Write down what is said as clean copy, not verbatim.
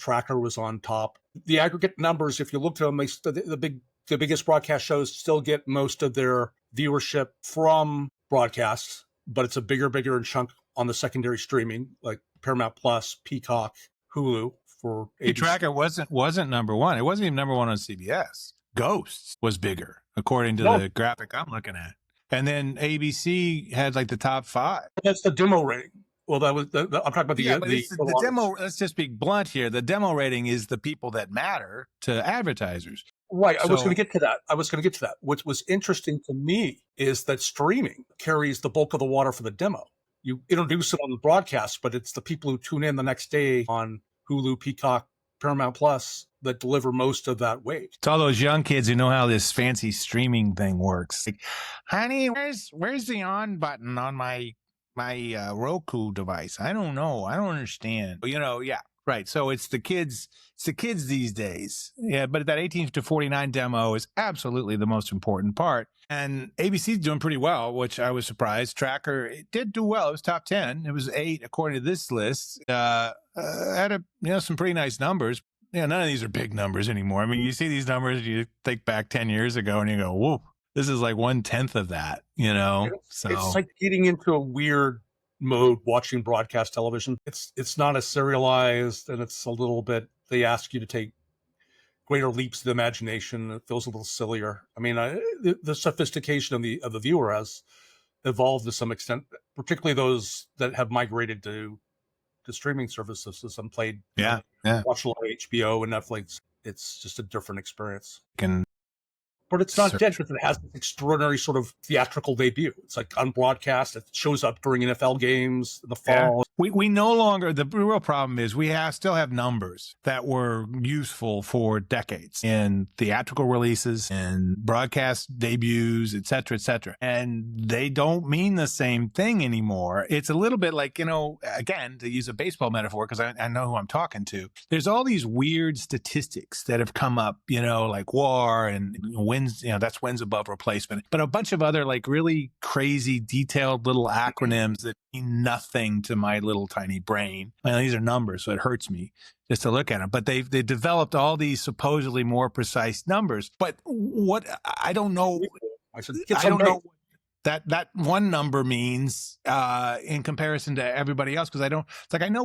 Tracker was on top. The aggregate numbers, if you looked at them, the biggest broadcast shows still get most of their viewership from broadcasts, but it's a bigger chunk on the secondary streaming, like Paramount Plus, Peacock, Hulu for ABC. Tracker wasn't number one. It wasn't even number one on CBS. Ghosts was bigger, according to the graphic I'm looking at. And then ABC had like the top 5. That's the demo rating. Well, that was I'm talking about the demo. Let's just be blunt here. The demo rating is the people that matter to advertisers. Right. I was going to get to that. What was interesting to me is that streaming carries the bulk of the water for the demo. You introduce it on the broadcast, but it's the people who tune in the next day on Hulu, Peacock, Paramount Plus that deliver most of that weight. It's all those young kids who know how this fancy streaming thing works. Like, honey, where's the on button on my Roku device? I don't know. I don't understand. But, yeah, right. So it's the kids these days. Yeah, but that 18 to 49 demo is absolutely the most important part. And ABC's doing pretty well, which I was surprised. Tracker, it did do well. It was top 10. It was 8 according to this list. Had some pretty nice numbers. None of these are big numbers anymore. I mean, you see these numbers, you think back 10 years ago and you go, whoa, this is like 1/10 of that, So it's like getting into a weird mode watching broadcast television. It's not as serialized, and it's a little bit, they ask you to take greater leaps of the imagination. It feels a little sillier. I mean, the sophistication of the viewer has evolved to some extent, particularly those that have migrated to streaming services and watched a lot of HBO and Netflix. It's just a different experience. But it's not dead because it has this extraordinary sort of theatrical debut. It's like on broadcast. It shows up during NFL games in the fall. We no longer, the real problem is we still have numbers that were useful for decades in theatrical releases and broadcast debuts, et cetera, et cetera. And they don't mean the same thing anymore. It's a little bit like, again, to use a baseball metaphor, because I know who I'm talking to, there's all these weird statistics that have come up, like WAR and wins, that's wins above replacement, but a bunch of other like really crazy detailed little acronyms that mean nothing to my little tiny brain. These are numbers, so it hurts me just to look at them. But they developed all these supposedly more precise numbers. But what I don't know, I don't know that one number means in comparison to everybody else, because I know